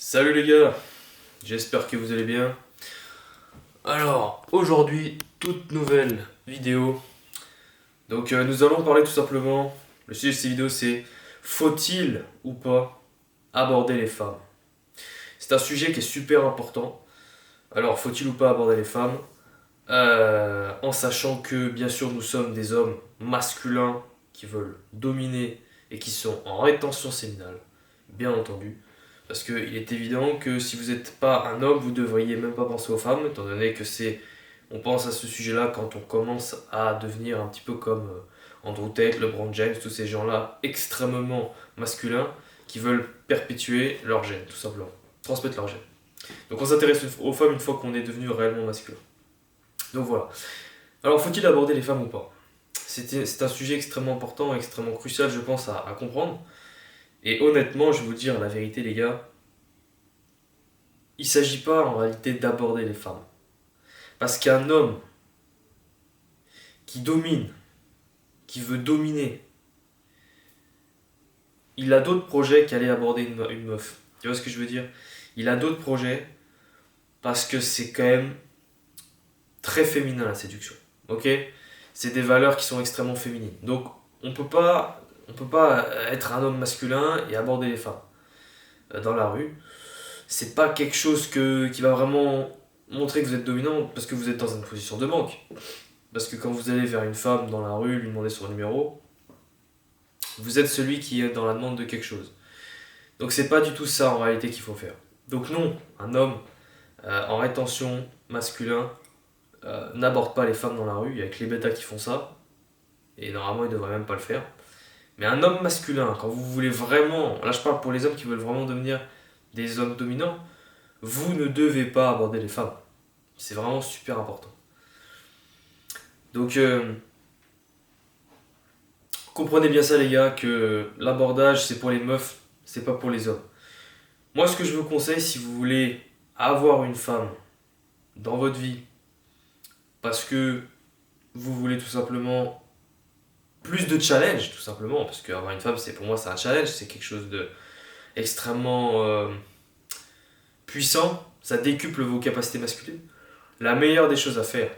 Salut les gars, j'espère que vous allez bien. Alors, aujourd'hui, toute nouvelle vidéo. Donc nous allons parler tout simplement, le sujet de cette vidéo c'est faut-il ou pas aborder les femmes? C'est un sujet qui est super important. Alors, faut-il ou pas aborder les femmes? En sachant que bien sûr nous sommes des hommes masculins qui veulent dominer et qui sont en rétention séminale, bien entendu. Parce qu'il est évident que si vous n'êtes pas un homme, vous ne devriez même pas penser aux femmes, étant donné que c'est. On pense à ce sujet-là quand on commence à devenir un petit peu comme Andrew Tate, LeBron James, tous ces gens-là extrêmement masculins qui veulent perpétuer leur gène, tout simplement. Transmettre leur gène. Donc on s'intéresse aux femmes une fois qu'on est devenu réellement masculin. Donc voilà. Alors faut-il aborder les femmes ou pas? C'est un sujet extrêmement important, extrêmement crucial, je pense, à comprendre. Et honnêtement, je vais vous dire la vérité, les gars, il ne s'agit pas en réalité d'aborder les femmes. Parce qu'un homme qui domine, qui veut dominer, il a d'autres projets qu'aller aborder une meuf. Tu vois ce que je veux dire? Il a d'autres projets parce que c'est quand même très féminin la séduction. Ok? C'est des valeurs qui sont extrêmement féminines. Donc on peut pas être un homme masculin et aborder les femmes dans la rue. C'est pas quelque chose qui va vraiment montrer que vous êtes dominant parce que vous êtes dans une position de manque. Parce que quand vous allez vers une femme dans la rue, lui demander son numéro, vous êtes celui qui est dans la demande de quelque chose. Donc c'est pas du tout ça en réalité qu'il faut faire. Donc non, un homme en rétention masculin n'aborde pas les femmes dans la rue, il y a que les bêtas qui font ça, et normalement ils devraient même pas le faire. Mais un homme masculin, quand vous voulez vraiment, là je parle pour les hommes qui veulent vraiment devenir des hommes dominants, vous ne devez pas aborder les femmes. C'est vraiment super important. Donc comprenez bien ça les gars, que l'abordage c'est pour les meufs, c'est pas pour les hommes. Moi ce que je vous conseille si vous voulez avoir une femme dans votre vie, parce que vous voulez tout simplement plus de challenge, tout simplement, parce qu'avoir une femme c'est pour moi c'est un challenge, c'est quelque chose de extrêmement puissant, ça décuple vos capacités masculines. La meilleure des choses à faire,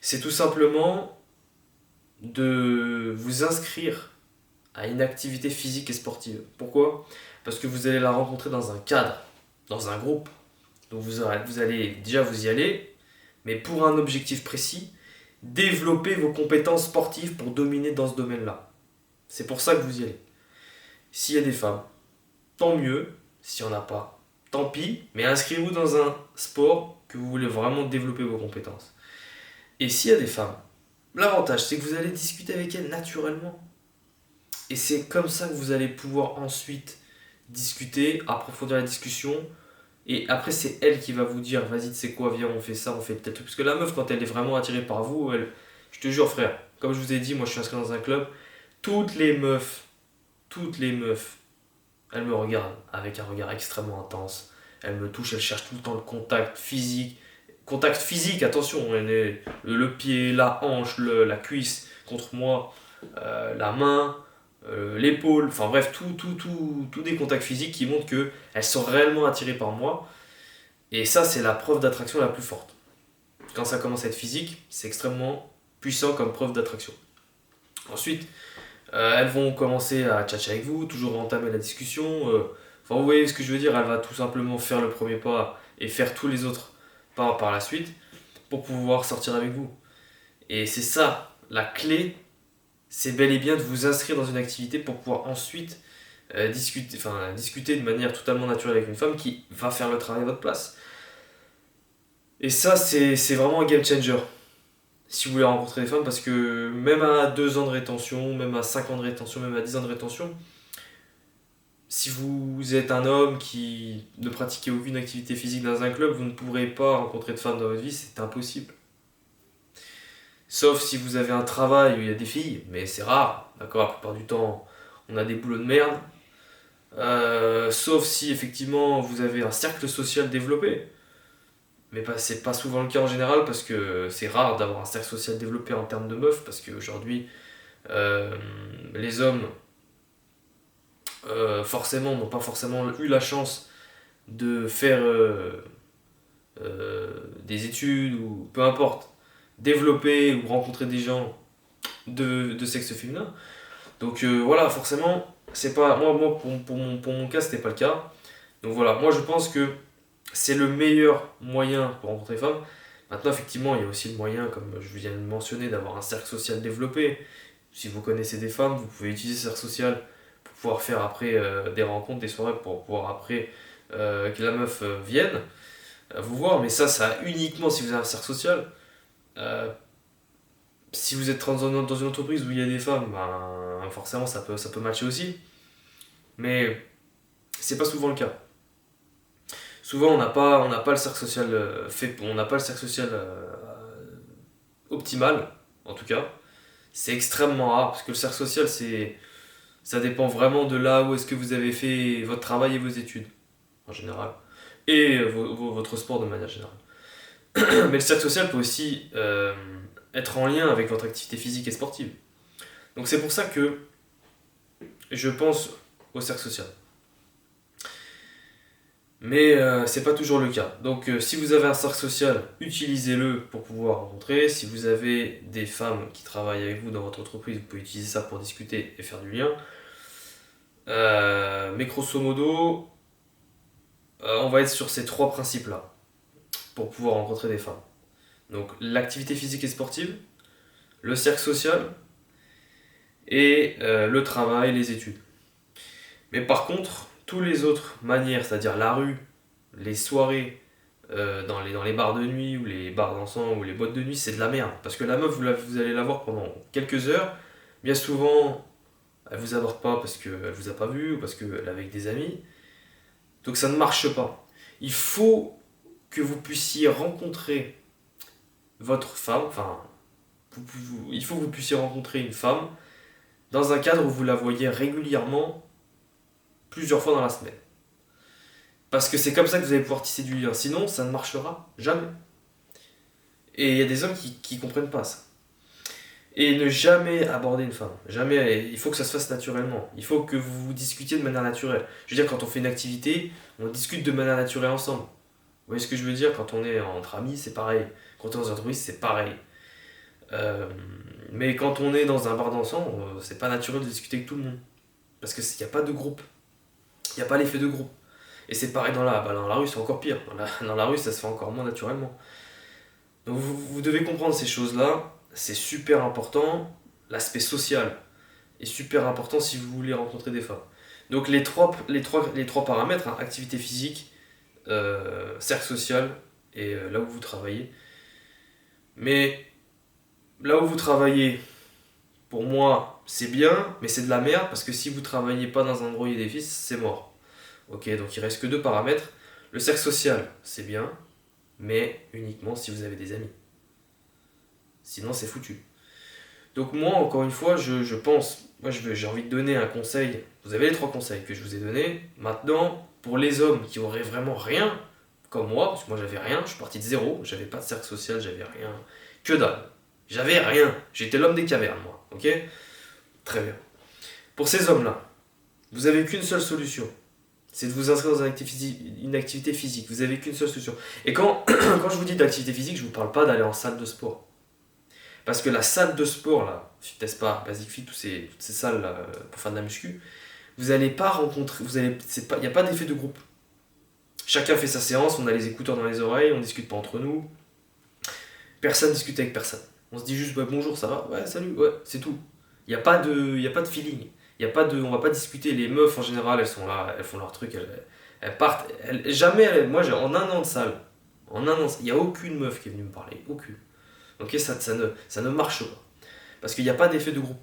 c'est tout simplement de vous inscrire à une activité physique et sportive. Pourquoi? Parce que vous allez la rencontrer dans un cadre, dans un groupe. Donc vous allez déjà vous y aller, mais pour un objectif précis, développer vos compétences sportives pour dominer dans ce domaine-là. C'est pour ça que vous y allez. S'il y a des femmes, tant mieux. S'il n'y en a pas, tant pis. Mais inscrivez-vous dans un sport que vous voulez vraiment développer vos compétences. Et s'il y a des femmes, l'avantage c'est que vous allez discuter avec elles naturellement. Et c'est comme ça que vous allez pouvoir ensuite discuter, approfondir la discussion. Et après, c'est elle qui va vous dire, vas-y, tu sais quoi, viens, on fait ça, on fait tel truc. Parce que la meuf, quand elle est vraiment attirée par vous, je te jure, frère, comme je vous ai dit, moi je suis inscrit dans un club, toutes les meufs, toutes les meufs, elles me regardent avec un regard extrêmement intense. Elles me touchent, elles cherchent tout le temps le contact physique. Contact physique, attention, le pied, la hanche, la cuisse contre moi, la main, l'épaule, enfin bref, tout des contacts physiques qui montrent qu'elles sont réellement attirées par moi. Et ça, c'est la preuve d'attraction la plus forte. Quand ça commence à être physique, c'est extrêmement puissant comme preuve d'attraction. Ensuite, elles vont commencer à tchatcher avec vous, toujours entamer la discussion. Enfin, vous voyez ce que je veux dire, elle va tout simplement faire le premier pas et faire tous les autres pas par la suite pour pouvoir sortir avec vous. Et c'est ça, la clé, c'est bel et bien de vous inscrire dans une activité pour pouvoir ensuite discuter de manière totalement naturelle avec une femme qui va faire le travail à votre place. Et ça, c'est vraiment un game changer si vous voulez rencontrer des femmes, parce que même à 2 ans de rétention, même à 5 ans de rétention, même à 10 ans de rétention, si vous êtes un homme qui ne pratiquez aucune activité physique dans un club, vous ne pourrez pas rencontrer de femmes dans votre vie, c'est impossible. Sauf si vous avez un travail où il y a des filles, mais c'est rare, d'accord, la plupart du temps on a des boulots de merde. Sauf si effectivement vous avez un cercle social développé. Mais c'est pas souvent le cas en général parce que c'est rare d'avoir un cercle social développé en termes de meufs parce qu'aujourd'hui les hommes forcément n'ont pas forcément eu la chance de faire des études ou peu importe, développer ou rencontrer des gens de sexe féminin. Donc voilà, forcément, c'est pas moi pour mon cas, c'était pas le cas. Donc voilà, moi je pense que c'est le meilleur moyen pour rencontrer des femmes. Maintenant, effectivement, il y a aussi le moyen, comme je viens de le mentionner, d'avoir un cercle social développé. Si vous connaissez des femmes, vous pouvez utiliser ce cercle social pour pouvoir faire après des rencontres, des soirées, pour pouvoir après que la meuf vienne vous voir. Mais ça uniquement si vous avez un cercle social. Euh, Si vous êtes dans une entreprise où il y a des femmes, ben, forcément ça peut matcher aussi. Mais c'est pas souvent le cas. Souvent on n'a pas le cercle social on n'a pas le cercle social optimal, en tout cas. C'est extrêmement rare parce que le cercle social ça dépend vraiment de là où est-ce que vous avez fait votre travail et vos études en général et votre sport de manière générale. Mais le cercle social peut aussi être en lien avec votre activité physique et sportive. Donc c'est pour ça que je pense au cercle social. Mais c'est pas toujours le cas. Donc si vous avez un cercle social, utilisez-le pour pouvoir rencontrer. Si vous avez des femmes qui travaillent avec vous dans votre entreprise, vous pouvez utiliser ça pour discuter et faire du lien. Mais grosso modo, on va être sur ces trois principes-là pour pouvoir rencontrer des femmes. Donc l'activité physique et sportive, le cercle social et le travail, les études. Mais par contre, tous les autres manières, c'est-à-dire la rue, les soirées, dans les bars de nuit ou les bars dansants ou les boîtes de nuit, c'est de la merde. Parce que la meuf, vous allez la voir pendant quelques heures. Bien souvent, elle vous aborde pas parce qu'elle vous a pas vu ou parce qu'elle est avec des amis. Donc ça ne marche pas. Il faut que vous puissiez rencontrer votre femme, enfin, il faut que vous puissiez rencontrer une femme dans un cadre où vous la voyez régulièrement plusieurs fois dans la semaine. Parce que c'est comme ça que vous allez pouvoir tisser du lien. Sinon, ça ne marchera jamais. Et il y a des hommes qui comprennent pas ça. Et ne jamais aborder une femme. Jamais. Il faut que ça se fasse naturellement. Il faut que vous discutiez de manière naturelle. Je veux dire, quand on fait une activité, on discute de manière naturelle ensemble. Vous voyez ce que je veux dire? Quand on est entre amis, c'est pareil. Quand on est dans une entreprise, c'est pareil. Mais quand on est dans un bar dansant, c'est pas naturel de discuter avec tout le monde. Parce qu'il n'y a pas de groupe. Il n'y a pas l'effet de groupe. Et c'est pareil dans dans la rue, c'est encore pire. Dans la rue, ça se fait encore moins naturellement. Donc vous devez comprendre ces choses-là. C'est super important. L'aspect social est super important si vous voulez rencontrer des femmes. Donc les trois paramètres, hein, activité physique, cercle social et là où vous travaillez. Mais là où vous travaillez, pour moi, c'est bien, mais c'est de la merde parce que si vous travaillez pas dans un endroit où il y a des filles, c'est mort. Ok, donc il reste que deux paramètres. Le cercle social, c'est bien, mais uniquement si vous avez des amis. Sinon, c'est foutu. Donc moi, encore une fois, je pense, j'ai envie de donner un conseil. Vous avez les trois conseils que je vous ai donnés. Maintenant, pour les hommes qui auraient vraiment rien, comme moi, parce que moi j'avais rien, je suis parti de zéro, j'avais pas de cercle social, j'avais rien, que dalle. J'avais rien, j'étais l'homme des cavernes, moi, ok? Très bien. Pour ces hommes-là, vous avez qu'une seule solution, c'est de vous inscrire dans une activité physique. Vous avez qu'une seule solution. Et quand je vous dis d'activité physique, je ne vous parle pas d'aller en salle de sport. Parce que la salle de sport, là, Fitness Park, Basic Fit, toutes ces salles là, pour faire de la muscu, vous n'allez pas rencontrer, il n'y a pas d'effet de groupe. Chacun fait sa séance, on a les écouteurs dans les oreilles, on ne discute pas entre nous. Personne ne discute avec personne. On se dit juste bah, bonjour, ça va? Ouais, salut, ouais, c'est tout. Il n'y a pas de feeling. On va pas discuter. Les meufs en général, elles sont là, elles font leur truc, elles partent. Moi, en un an de salle, il n'y a aucune meuf qui est venue me parler. Aucune. Ok, ça ne marche pas. Parce qu'il n'y a pas d'effet de groupe.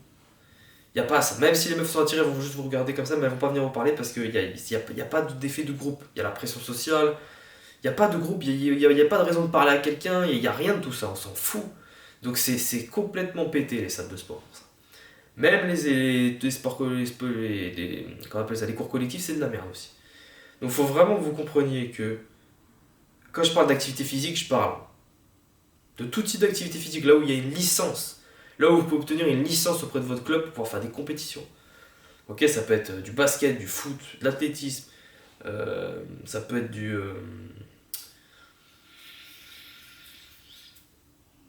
Il n'y a pas ça. Même si les meufs sont attirées, elles vont juste vous regarder comme ça, mais elles vont pas venir vous parler parce qu'il n'y a pas d'effet de groupe. Il y a la pression sociale. Il n'y a pas de groupe. Il n'y a pas de raison de parler à quelqu'un. Il n'y a rien de tout ça. On s'en fout. Donc c'est complètement pété les salles de sport. Même les sports, comment on appelle ça, les cours collectifs, c'est de la merde aussi. Donc il faut vraiment que vous compreniez que quand je parle d'activité physique, je parle de tout type d'activité physique, là où il y a une licence, là où vous pouvez obtenir une licence auprès de votre club pour pouvoir faire des compétitions. Ok, ça peut être du basket, du foot, de l'athlétisme, Ça peut être du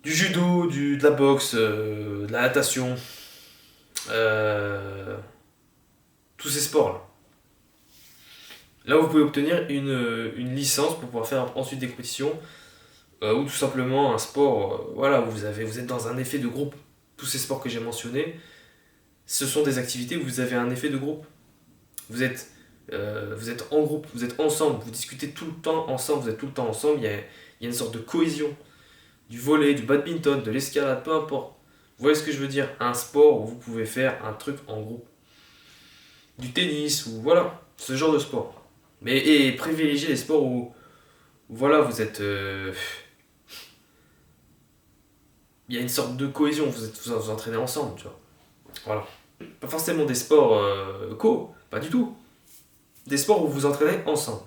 judo, de la boxe, de la natation, euh, tous ces sports-là. Là, vous pouvez obtenir une licence pour pouvoir faire ensuite des compétitions ou tout simplement un sport voilà, où vous êtes dans un effet de groupe. Tous ces sports que j'ai mentionnés, ce sont des activités où vous avez un effet de groupe. Vous êtes en groupe, vous êtes ensemble, vous discutez tout le temps ensemble, vous êtes tout le temps ensemble, il y a une sorte de cohésion. Du volley, du badminton, de l'escalade, peu importe. Vous voyez ce que je veux dire? Un sport où vous pouvez faire un truc en groupe. Du tennis, ou voilà, ce genre de sport. Mais et privilégiez les sports où voilà, vous êtes. Il y a une sorte de cohésion, vous entraînez ensemble, tu vois. Voilà. Pas forcément des sports pas du tout. Des sports où vous entraînez ensemble.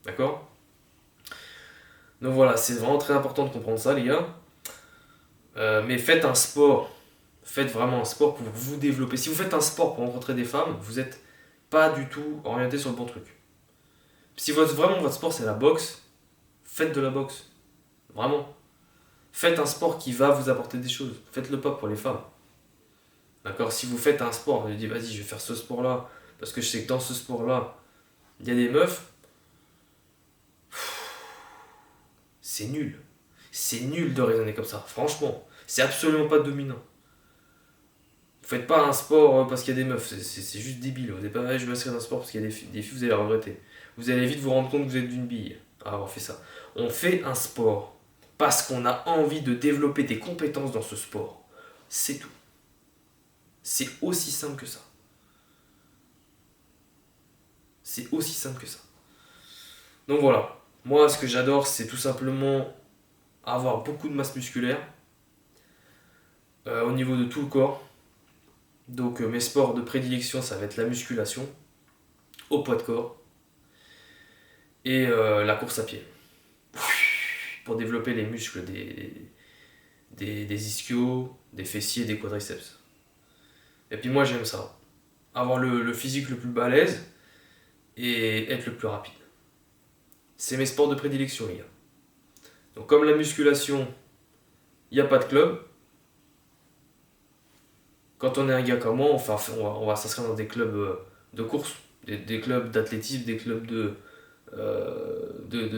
D'accord? Donc voilà, c'est vraiment très important de comprendre ça, les gars. Mais faites un sport. Faites vraiment un sport pour vous développer. Si vous faites un sport pour rencontrer des femmes, vous n'êtes pas du tout orienté sur le bon truc. Si vraiment votre sport c'est la boxe, faites de la boxe. Vraiment. Faites un sport qui va vous apporter des choses. Faites-le pas pour les femmes. D'accord? Si vous faites un sport, vous dites vas-y, je vais faire ce sport-là, parce que je sais que dans ce sport-là, il y a des meufs, c'est nul. C'est nul de raisonner comme ça. Franchement, c'est absolument pas dominant. Vous faites pas un sport parce qu'il y a des meufs, c'est juste débile. Vous n'êtes pas, je vais m'inscrire dans un sport parce qu'il y a des filles, vous allez regretter. Vous allez vite vous rendre compte que vous êtes d'une bille à avoir fait ça. On fait un sport parce qu'on a envie de développer des compétences dans ce sport. C'est tout. C'est aussi simple que ça. C'est aussi simple que ça. Donc voilà. Moi, ce que j'adore, c'est tout simplement avoir beaucoup de masse musculaire au niveau de tout le corps. Donc mes sports de prédilection, ça va être la musculation au poids de corps et la course à pied. Pour développer les muscles des ischios, des fessiers, des quadriceps. Et puis moi j'aime ça. Avoir le physique le plus balèze et être le plus rapide. C'est mes sports de prédilection, les gars. Donc comme la musculation, il n'y a pas de club. Quand on est un gars comme moi, on va s'inscrire dans des clubs de course, des clubs d'athlétisme, des clubs de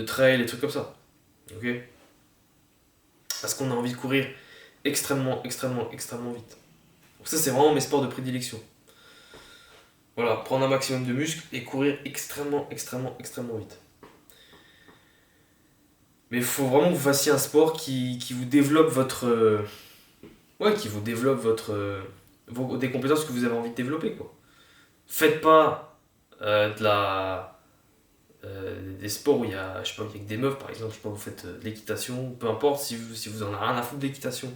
trail, des trucs comme ça. Ok? Parce qu'on a envie de courir extrêmement, extrêmement, extrêmement vite. Donc ça, c'est vraiment mes sports de prédilection. Voilà, prendre un maximum de muscles et courir extrêmement, extrêmement, extrêmement vite. Mais il faut vraiment que vous fassiez un sport qui vous développe ouais, qui vous développe des compétences que vous avez envie de développer, quoi. Faites pas des sports où il y a, je sais pas, il y a que des meufs, par exemple, je sais pas, vous faites de l'équitation, peu importe si vous en avez rien à foutre d'équitation.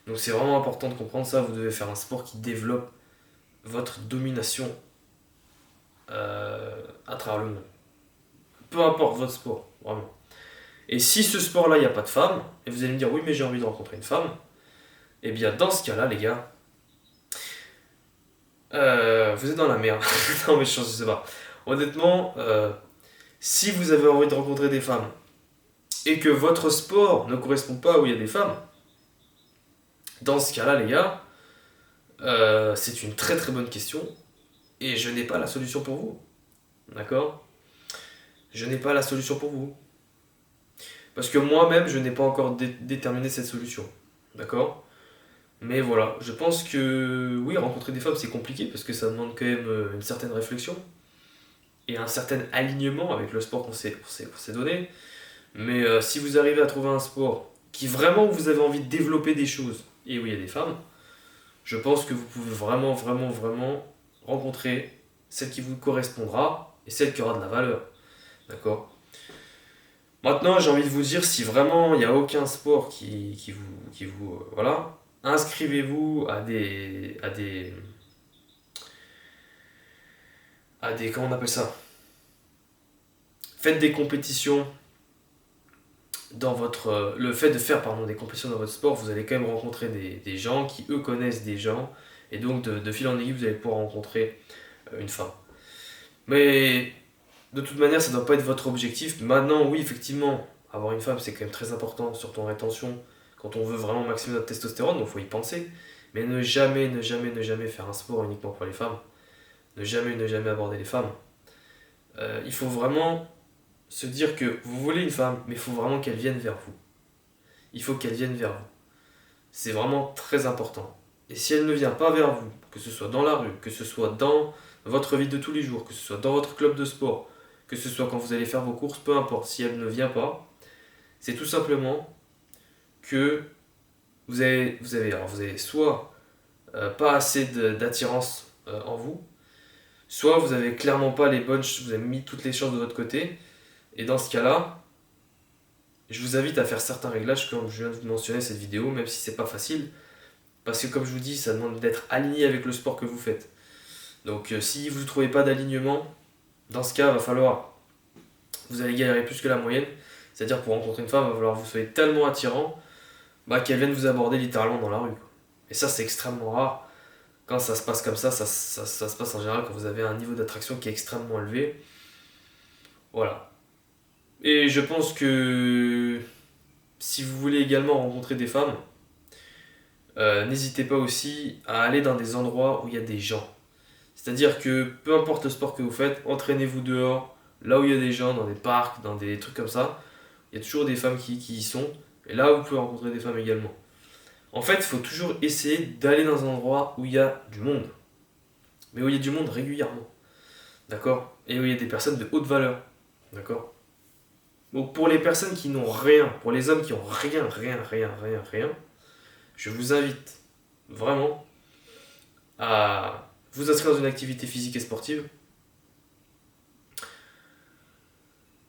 Donc c'est vraiment important de comprendre ça, vous devez faire un sport qui développe votre domination à travers le monde. Peu importe votre sport, vraiment. Et si ce sport-là, il n'y a pas de femme, et vous allez me dire oui, mais j'ai envie de rencontrer une femme, et bien dans ce cas-là, les gars, vous êtes dans la merde. Non, mais je sais pas. Honnêtement, si vous avez envie de rencontrer des femmes, et que votre sport ne correspond pas où il y a des femmes, dans ce cas-là, les gars, c'est une très très bonne question, et je n'ai pas la solution pour vous. D'accord? Je n'ai pas la solution pour vous. Parce que moi-même, je n'ai pas encore déterminé cette solution. D'accord? Mais voilà, je pense que oui, rencontrer des femmes, c'est compliqué parce que ça demande quand même une certaine réflexion et un certain alignement avec le sport qu'on s'est donné. Mais si vous arrivez à trouver un sport qui vraiment vous avez envie de développer des choses et où il y a des femmes, je pense que vous pouvez vraiment, vraiment, vraiment rencontrer celle qui vous correspondra et celle qui aura de la valeur. D'accord? Maintenant, j'ai envie de vous dire, si vraiment il n'y a aucun sport voilà, inscrivez-vous comment on appelle ça? Faites des compétitions le fait de faire pardon, des compétitions dans votre sport, vous allez quand même rencontrer des gens qui eux connaissent des gens et donc de fil en aiguille vous allez pouvoir rencontrer une femme. Mais De toute manière, ça ne doit pas être votre objectif. Maintenant, oui, effectivement, avoir une femme, c'est quand même très important, surtout en rétention, quand on veut vraiment maximiser notre testostérone, donc il faut y penser. Mais ne jamais, ne jamais, ne jamais faire un sport uniquement pour les femmes. Ne jamais, ne jamais aborder les femmes. Il faut vraiment se dire que vous voulez une femme, mais il faut vraiment qu'elle vienne vers vous. Il faut qu'elle vienne vers vous. C'est vraiment très important. Et si elle ne vient pas vers vous, que ce soit dans la rue, que ce soit dans votre vie de tous les jours, que ce soit dans votre club de sport, que ce soit quand vous allez faire vos courses, peu importe, si elle ne vient pas, c'est tout simplement que vous avez soit pas assez d'attirance en vous, soit vous avez clairement pas les bonnes, vous avez mis toutes les chances de votre côté, et dans ce cas-là, je vous invite à faire certains réglages comme je viens de vous mentionner cette vidéo, même si c'est pas facile, parce que comme je vous dis, ça demande d'être aligné avec le sport que vous faites. Donc si vous ne trouvez pas d'alignement, dans ce cas, vous allez galérer plus que la moyenne. C'est-à-dire pour rencontrer une femme, il va falloir que vous soyez tellement attirant qu'elle vienne vous aborder littéralement dans la rue. Et ça, c'est extrêmement rare. Quand ça se passe comme ça se passe en général quand vous avez un niveau d'attraction qui est extrêmement élevé. Voilà. Et je pense que si vous voulez également rencontrer des femmes, n'hésitez pas aussi à aller dans des endroits où il y a des gens. C'est-à-dire que peu importe le sport que vous faites, entraînez-vous dehors, là où il y a des gens, dans des parcs, dans des trucs comme ça. Il y a toujours des femmes qui y sont. Et là, vous pouvez rencontrer des femmes également. En fait, il faut toujours essayer d'aller dans un endroit où il y a du monde. Mais où il y a du monde régulièrement. D'accord? Et où il y a des personnes de haute valeur. D'accord? Donc pour les personnes qui n'ont rien, pour les hommes qui n'ont rien, je vous invite vraiment à vous inscrire dans une activité physique et sportive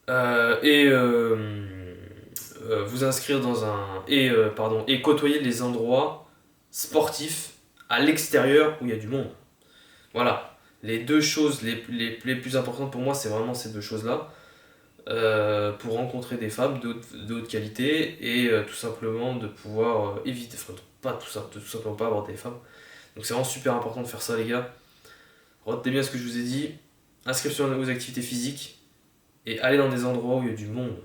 et vous inscrire dans un et côtoyer les endroits sportifs à l'extérieur où il y a du monde. Voilà, les deux choses les plus importantes pour moi, c'est vraiment ces deux choses-là. Pour rencontrer des femmes de haute qualité et tout simplement de pouvoir éviter, enfin pas tout ça, de tout simplement pas aborder des femmes. Donc c'est vraiment super important de faire ça les gars. Retenez bien ce que je vous ai dit, inscription aux activités physiques et aller dans des endroits où il y a du monde,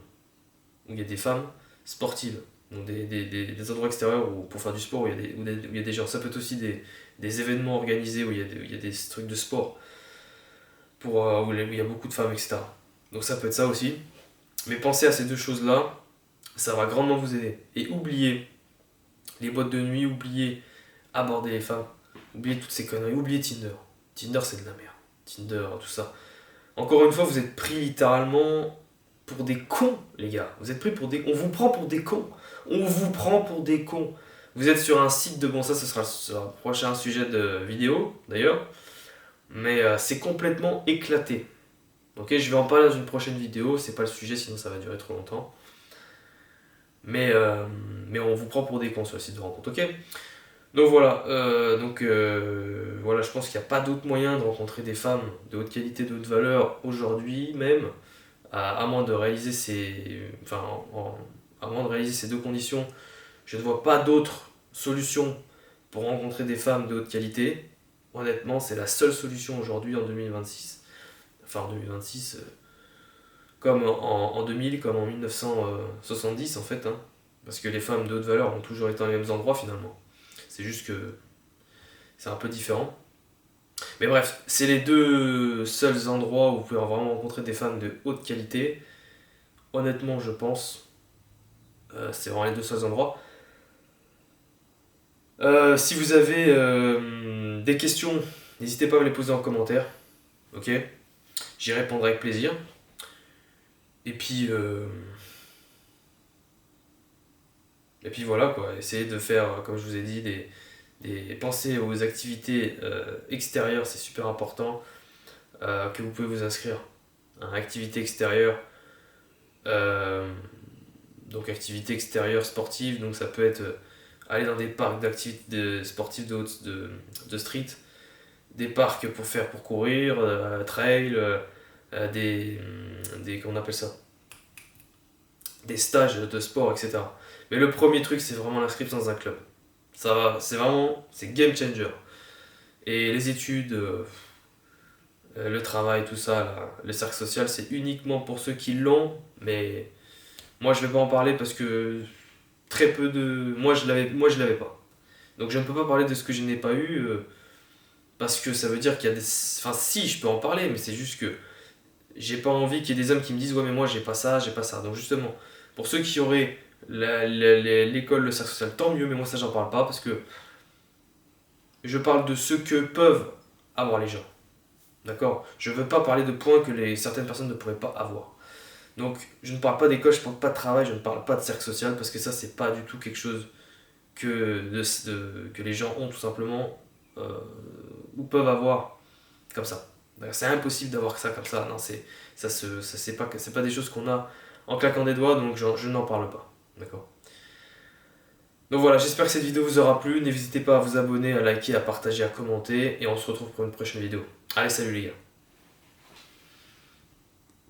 où il y a des femmes sportives. Donc des endroits extérieurs où, pour faire du sport où il y a des gens. Ça peut être aussi des événements organisés où il y a des trucs de sport où il y a beaucoup de femmes, etc. Donc ça peut être ça aussi. Mais pensez à ces deux choses-là, ça va grandement vous aider. Et oubliez les boîtes de nuit, oubliez aborder les femmes, oubliez toutes ces conneries, oubliez Tinder. Tinder, c'est de la merde. Tinder, tout ça. Encore une fois, vous êtes pris littéralement pour des cons, les gars. Vous êtes pris pour des... On vous prend pour des cons. On vous prend pour des cons. Vous êtes sur un site de... Bon, ça, ce sera le prochain sujet de vidéo, d'ailleurs. Mais c'est complètement éclaté. Ok, je vais en parler dans une prochaine vidéo. C'est pas le sujet, sinon ça va durer trop longtemps. Mais on vous prend pour des cons sur le site de rencontre, ok? Donc voilà, voilà, je pense qu'il n'y a pas d'autre moyen de rencontrer des femmes de haute qualité, de haute valeur aujourd'hui même, à moins de réaliser à moins de réaliser ces deux conditions. Je ne vois pas d'autre solution pour rencontrer des femmes de haute qualité. Honnêtement, c'est la seule solution aujourd'hui en 2026. Enfin en 2026, comme en 2000, comme en 1970 en fait. Hein, parce que les femmes de haute valeur ont toujours été dans les mêmes endroits finalement. C'est juste que c'est un peu différent. Mais bref, c'est les deux seuls endroits où vous pouvez vraiment rencontrer des femmes de haute qualité. Honnêtement, je pense, c'est vraiment les deux seuls endroits. Si vous avez des questions, n'hésitez pas à me les poser en commentaire. Ok? J'y répondrai avec plaisir. Et puis voilà quoi, essayez de faire, comme je vous ai dit, penser aux activités extérieures, c'est super important, que vous pouvez vous inscrire à une activité extérieure, donc activité extérieure sportive, donc ça peut être aller dans des parcs d'activités sportives de street, des parcs pour courir, trail, comment on appelle ça, des stages de sport, etc. Mais le premier truc, c'est vraiment l'inscription dans un club. C'est game changer. Et les études, le travail, tout ça, là, le cercle social, c'est uniquement pour ceux qui l'ont, mais moi je vais pas en parler parce que très peu de... Moi je l'avais pas. Donc je ne peux pas parler de ce que je n'ai pas eu, parce que ça veut dire qu'il y a des... Enfin si, je peux en parler, mais c'est juste que j'ai pas envie qu'il y ait des hommes qui me disent ouais mais moi j'ai pas ça, j'ai pas ça. Donc justement, pour ceux qui auraient l'école, le cercle social, tant mieux, mais moi ça j'en parle pas parce que je parle de ce que peuvent avoir les gens. D'accord. Je veux pas parler de points que certaines personnes ne pourraient pas avoir. Donc je ne parle pas d'école, je parle pas de travail, je ne parle pas de cercle social parce que ça c'est pas du tout quelque chose que les gens ont tout simplement ou peuvent avoir comme ça. C'est impossible d'avoir ça comme ça. Non, c'est pas des choses qu'on a en claquant des doigts, donc je n'en parle pas. D'accord. Donc voilà, j'espère que cette vidéo vous aura plu. N'hésitez pas à vous abonner, à liker, à partager, à commenter. Et on se retrouve pour une prochaine vidéo. Allez, salut les gars.